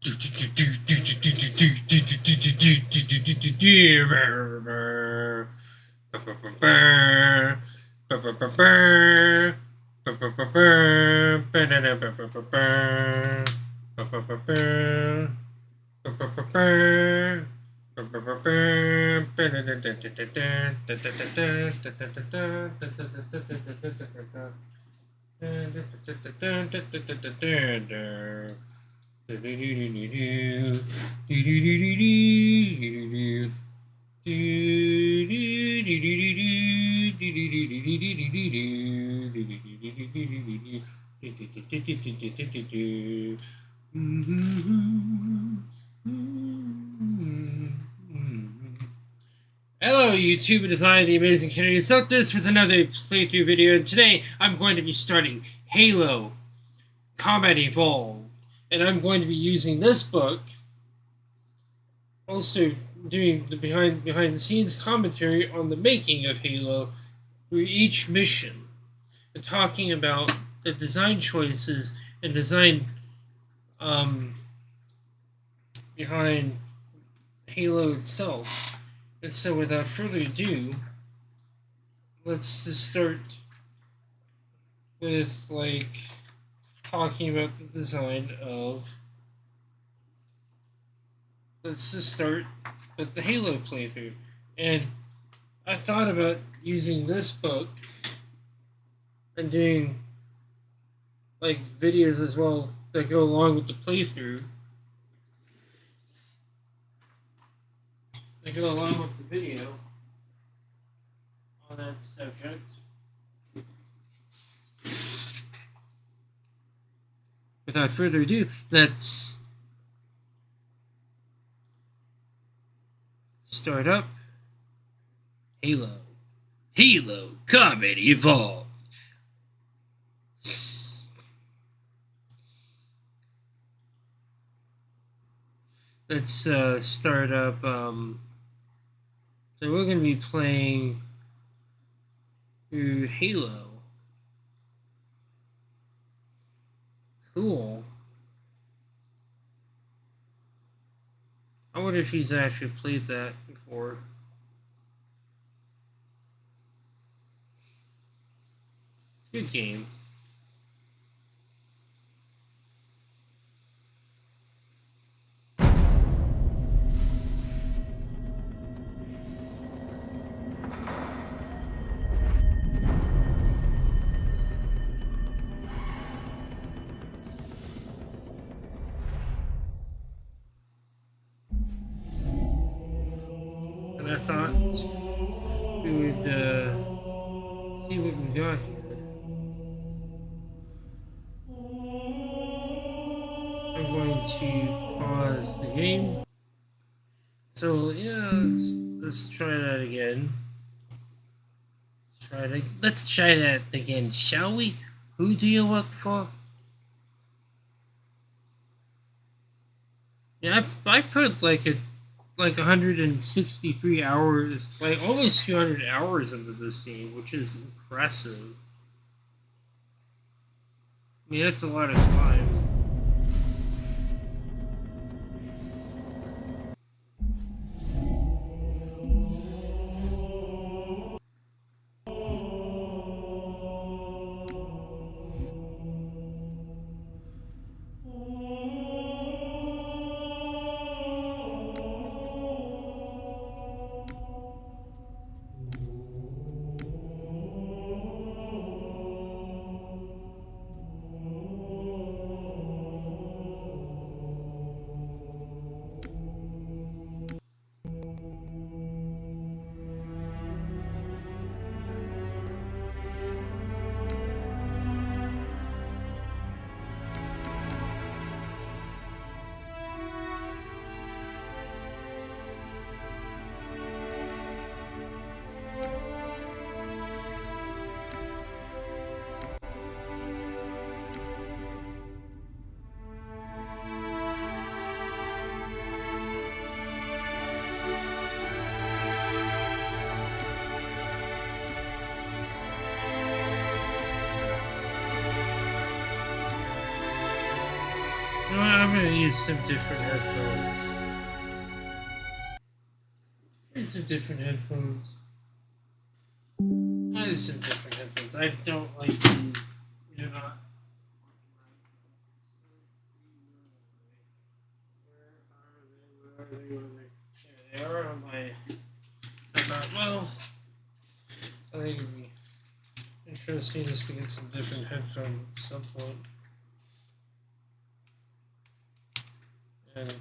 Hello YouTube, it is I, the Amazing Kennedy This with another playthrough video, and today I'm going to be starting Halo Combat Evolved, and I'm going to be using this book, also doing the behind the scenes commentary on the making of Halo through each mission, and talking about the design choices and design behind Halo itself. And so without further ado, let's just start with talking about the design of. Let's just start with the Halo playthrough. And I thought about using this book and doing videos as well that go along with the playthrough. That go along with the video on that subject. Without further ado, let's start up Halo Combat Evolved. Let's start up. So we're going to be playing through Halo. Cool. I wonder if he's actually played that before. Good game. And I thought we would see what we got here. I'm going to pause the game. So yeah, let's try that again. Let's try that again, shall we? Who do you work for? Yeah, I've put like 163 hours, like almost 200 hours into this game, which is impressive. I mean, that's a lot of time. I'm gonna use some different headphones. Use some different headphones. I use some different headphones. I don't like these. They're not. Where are they? There they are on my. Well, I think it'd be interesting just to get some different headphones at some point. And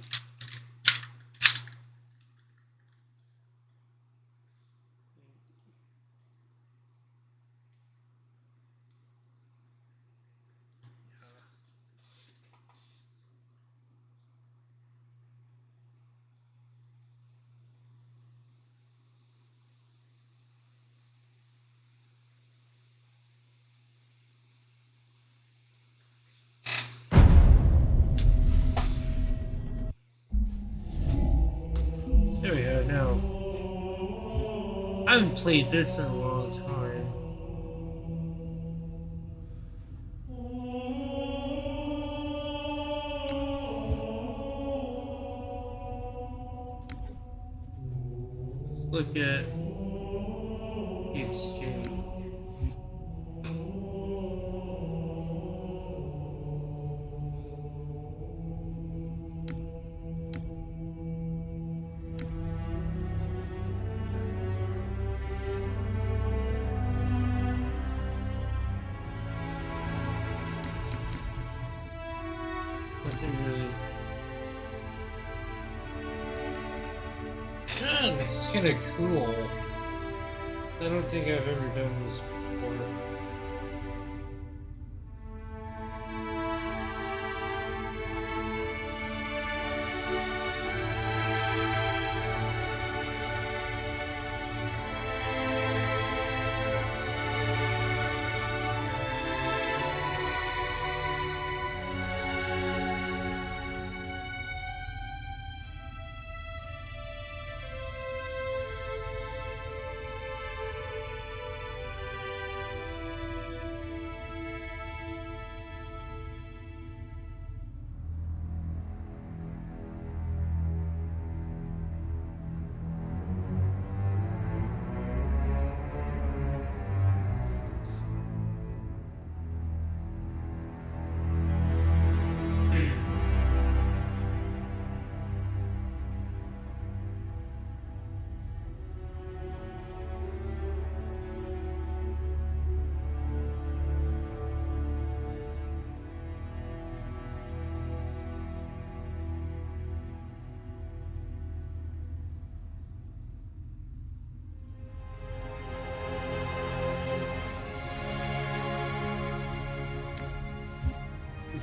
there we go. Now, I haven't played this in a long time. Look at the exchange. Yeah, this is kind of cool. I don't think I've ever done this before.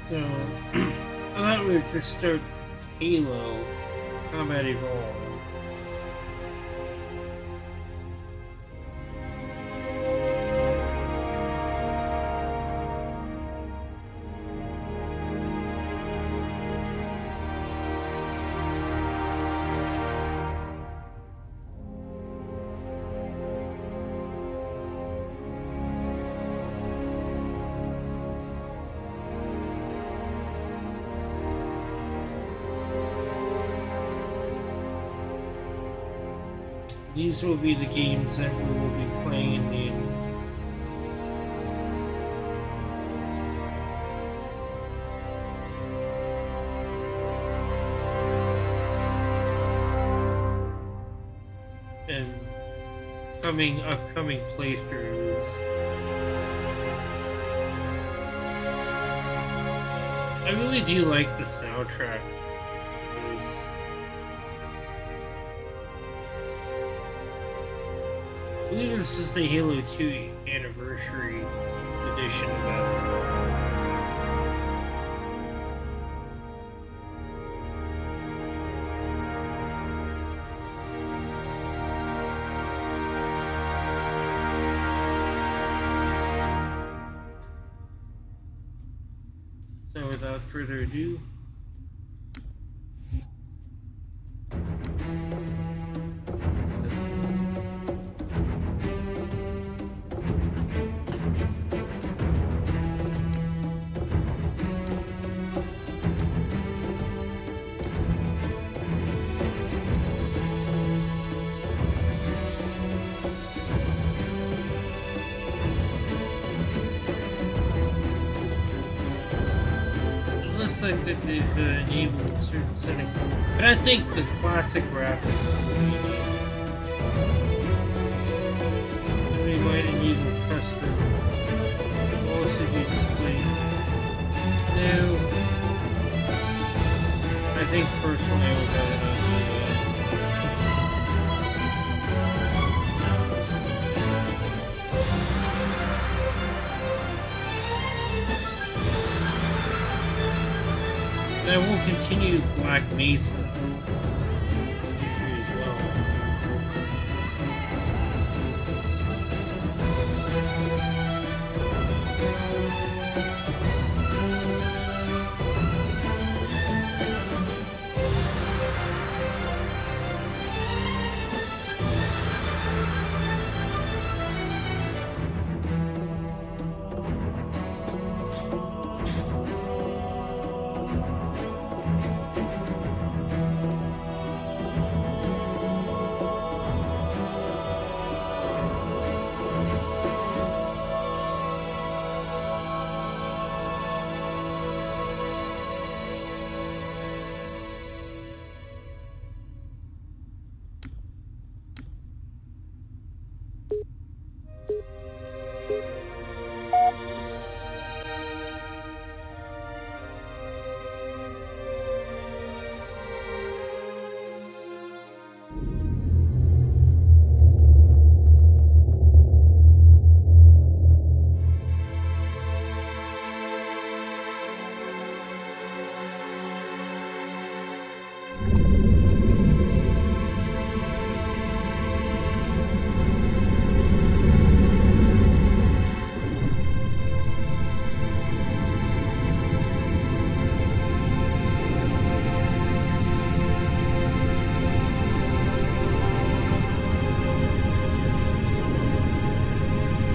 So, I thought we would just start Halo Combat Evolved. These will be the games that we will be playing in the upcoming playthroughs. I really do like the soundtrack. I believe this is the Halo 2 anniversary edition of that. So without further ado, like that they've enabled certain settings. But I think the classic graphics we might enable custom. Will also be displayed. Now, I think personally we'll go ahead and do that. Then we'll continue Black Mesa here as well.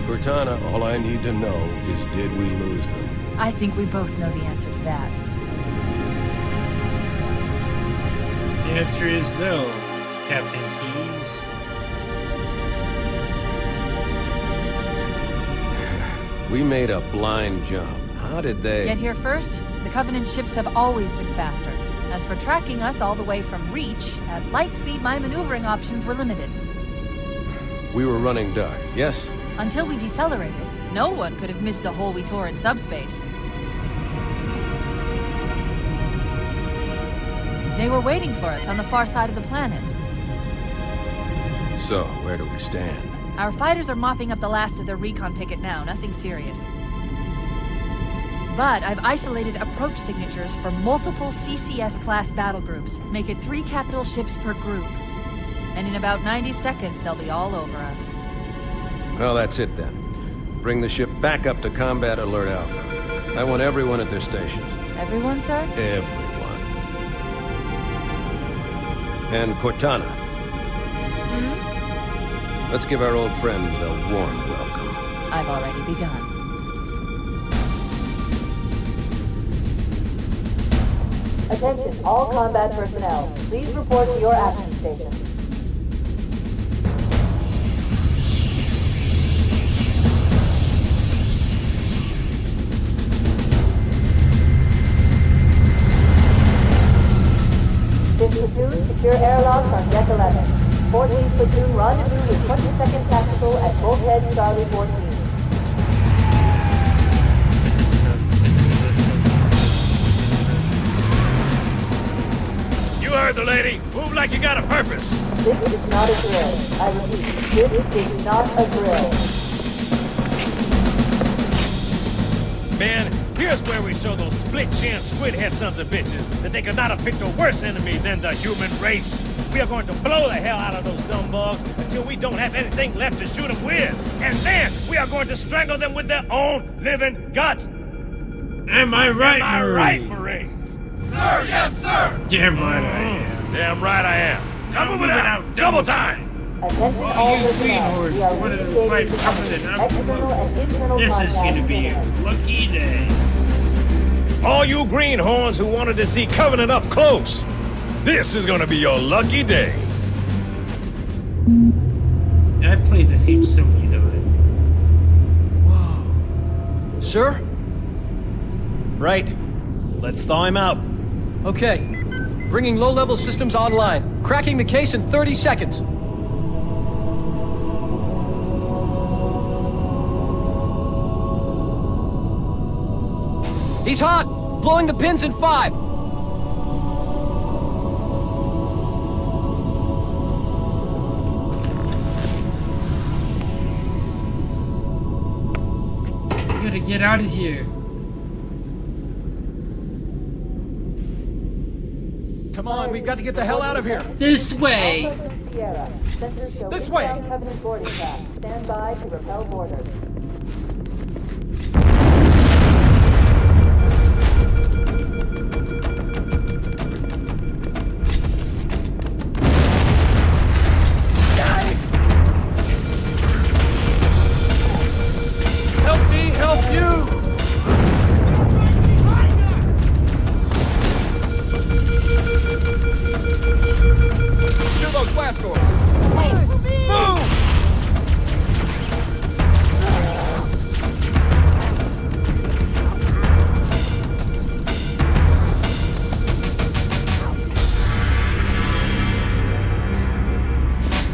Cortana, all I need to know is did we lose them? I think we both know the answer to that. The answer is no, Captain Keys. We made a blind jump. How did they... Get here first? The Covenant ships have always been faster. As for tracking us all the way from Reach, at light speed my maneuvering options were limited. We were running dark, yes? Until we decelerated, no one could have missed the hole we tore in subspace. They were waiting for us on the far side of the planet. So, where do we stand? Our fighters are mopping up the last of their recon picket now, nothing serious. But I've isolated approach signatures for multiple CCS-class battle groups. Make it 3 capital ships per group. And in about 90 seconds, they'll be all over us. Well, that's it then. Bring the ship back up to Combat Alert Alpha. I want everyone at their stations. Everyone, sir? Everyone. And Cortana. Let's give our old friends a warm welcome. I've already begun. Attention, all combat personnel. Please report to your action stations. Platoon, secure airlocks on deck 11. 14th Platoon, rendezvous with 22nd Tactical at Bulkhead Charlie 14. You heard the lady. Move like you got a purpose. This is not a drill. I repeat, this is not a drill. Man, here's where we show those split-chin, squid-head sons of bitches that they could not have picked a worse enemy than the human race. We are going to blow the hell out of those dumb bugs until we don't have anything left to shoot them with. And then we are going to strangle them with their own living guts. Am I right, Am I Marine? right, Marines? Sir, yes, sir! Damn right I am. Damn right I am. Now move it out. Double time. Attention All all you personnel. greenhorns We are wanted to reinitiating fight the Covenant. external and internal This is contact gonna be a imminent. lucky day. All you greenhorns who wanted to see Covenant up close, this is gonna be your lucky day. I played this game so many times. Whoa. Sir? Right Let's thaw him out. Okay. Bringing low-level systems online. Cracking the case in 30 seconds. He's hot! Blowing the pins in 5! We gotta get out of here. Come on, we've got to get the hell out of here! This way! Alpha Boom Sierra. Sensors show This way. inbound Covenant boarding path. Stand by to repel boarders. Help me help you! Clear those blast doors! Move!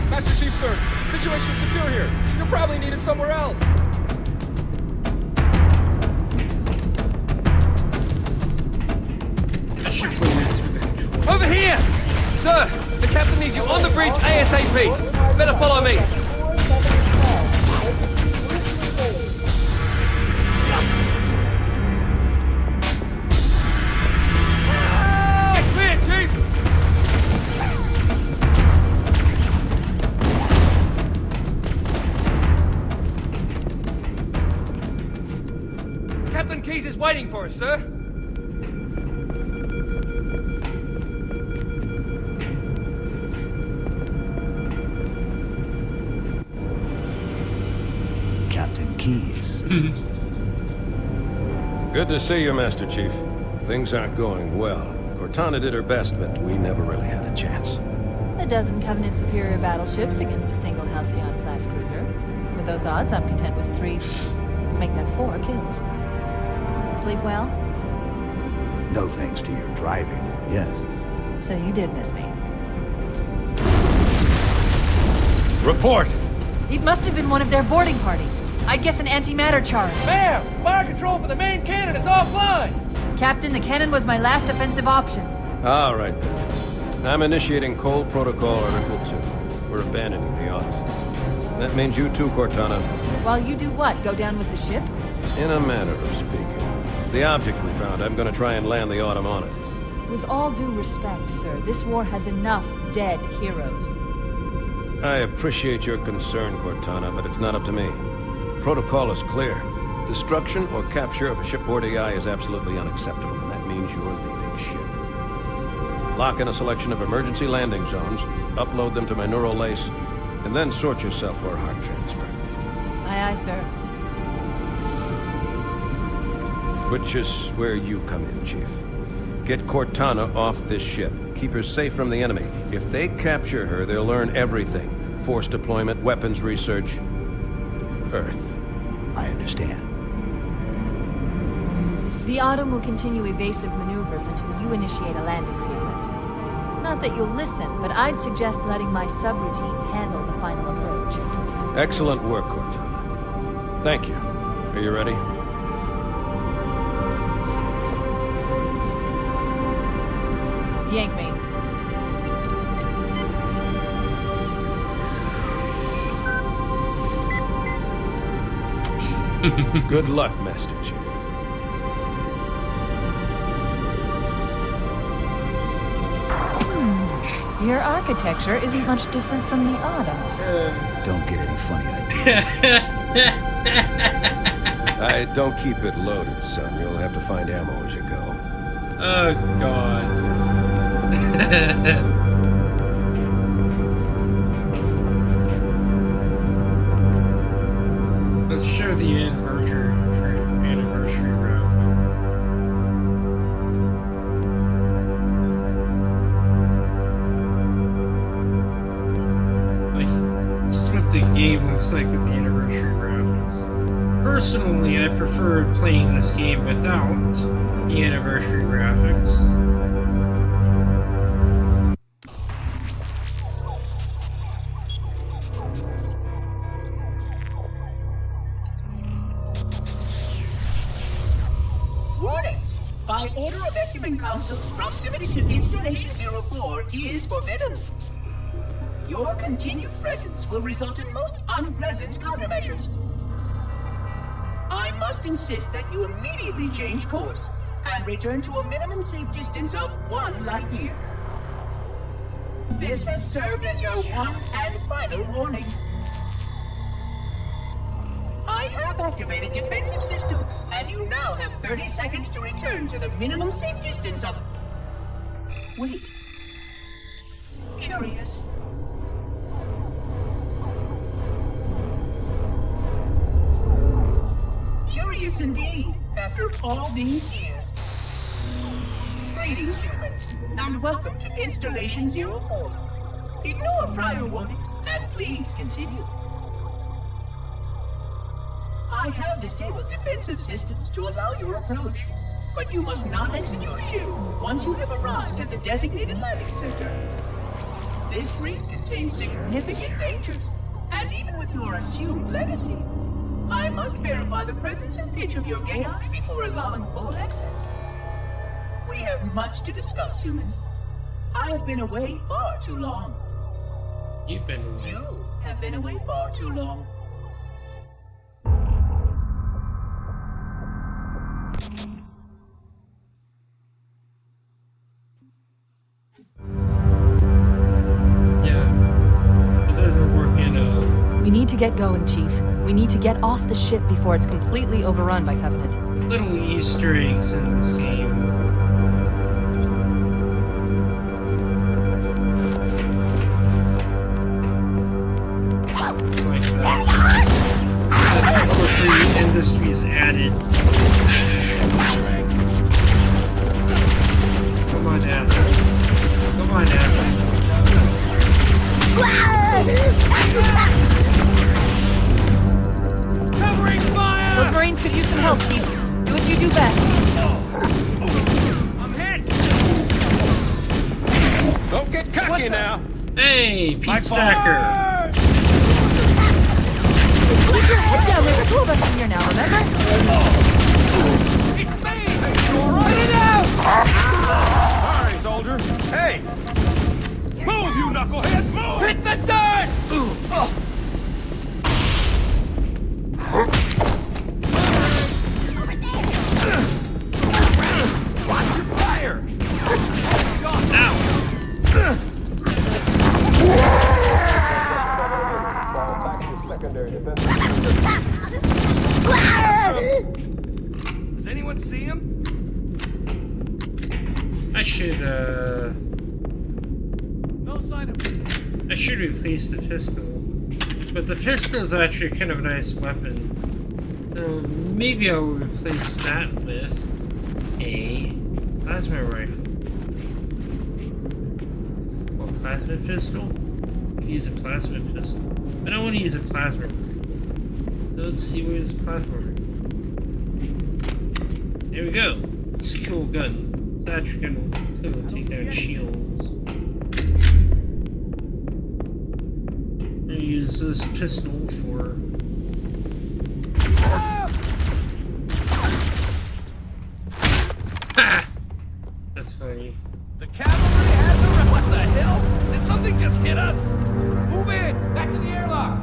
Master Chief, sir, the situation is secure here. You're probably needed somewhere else. I should put this with the control. Over here! Sir, the captain needs you on the bridge ASAP. Better follow me. 4, 7, 12. Get clear, Chief! Captain Keyes is waiting for us, sir. Captain Keyes. Good to see you, Master Chief. Things aren't going well. Cortana did her best, but we never really had a chance. A dozen Covenant superior battleships against a single Halcyon-class cruiser. With those odds, I'm content with 3, make that 4 kills. Sleep well? No thanks to your driving, yes. So you did miss me. Report! It must have been one of their boarding parties. I'd guess an antimatter charge. Ma'am, fire control for the main cannon is offline! Captain, the cannon was my last offensive option. All right, then. I'm initiating Cold Protocol Article 2. We're abandoning the office. That means you too, Cortana. While you do what? Go down with the ship? In a manner of speaking. The object we found, I'm gonna try and land the Autumn on it. With all due respect, sir, this war has enough dead heroes. I appreciate your concern, Cortana, but it's not up to me. Protocol is clear. Destruction or capture of a shipboard AI is absolutely unacceptable, and that means you're leaving ship. Lock in a selection of emergency landing zones, upload them to my neural lace, and then sort yourself for a heart transfer. Aye, aye, sir. Which is where you come in, Chief. Get Cortana off this ship. Keep her safe from the enemy. If they capture her, they'll learn everything. Force deployment, weapons research, Earth. I understand. The Autumn will continue evasive maneuvers until you initiate a landing sequence. Not that you'll listen, but I'd suggest letting my subroutines handle the final approach. Excellent work, Cortana. Thank you. Are you ready? Yank me. Good luck, Master Chief. Your architecture isn't much different from the Addons. Don't get any funny ideas. I don't keep it loaded, son. You'll have to find ammo as you go. Oh, God. Let's show the anniversary route. Like, this is what the game looks like with the anniversary graphics. personally, I preferred playing this game without the anniversary graphics. Warning! By order of Ecumen Council, proximity to Installation 04 is forbidden. Your continued presence will result in most unpleasant countermeasures. I must insist that you immediately change course and return to a minimum safe distance of 1 light year. This has served as your one and final warning. I have activated defensive systems, and you now have 30 seconds to return to the minimum safe distance of... Wait. Curious. Curious indeed, after all these years. Greetings, humans, and welcome to Installation 04. Ignore prior warnings, and please continue. I have disabled defensive systems to allow your approach, but you must not exit your ship once you have arrived at the designated landing center. This fleet contains significant dangers, and even with your assumed legacy, I must verify the presence and pitch of your chaos before allowing full access. We have much to discuss, humans. I have been away far too long. You've been away. You have been away far too long. Yeah. It doesn't work in We need to get going, Chief. We need to get off the ship before it's completely overrun by Covenant. little Easter eggs in this game. Like that. Before industries added. Come on, Addons. Come on, Addons. Covering fire! Those Marines could use some help, Chief. Do what you do best. I'm hit! Don't get cocky now. Hey, Pete Stacker. Keep your head down. There's 2 of us in here now, remember? It's me! You alright? Get it out! Sorry, soldier. Hey! Move, you knuckleheads! Move! Hit the dirt! Watch your fire! Does anyone see him? I should, No sign of... I should replace the pistol. But the pistol is actually kind of a nice weapon. So maybe I'll replace that with a plasma rifle. Or plasma pistol? Use a plasma pistol. I don't want to use a plasma rifle. So let's see where this plasma rifle. There we go. It's a cool gun. It's actually gonna take down shields. I'm gonna use this pistol for. Ha! That's funny. The cavalry has the... What the hell? Did something just hit us? Move in! Back to the airlock!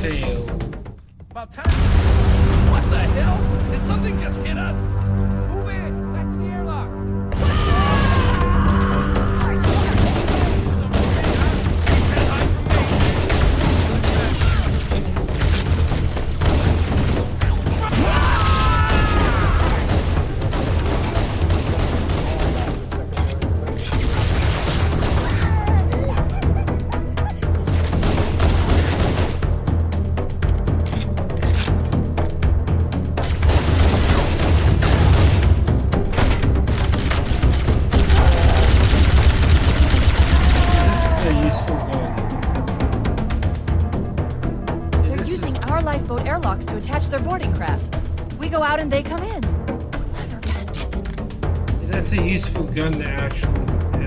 Fail. About time. What the hell? Did something just hit us? Move in! Back to the airlock! to attach their boarding craft. We go out and they come in. Clever peasants. That's a useful gun to actually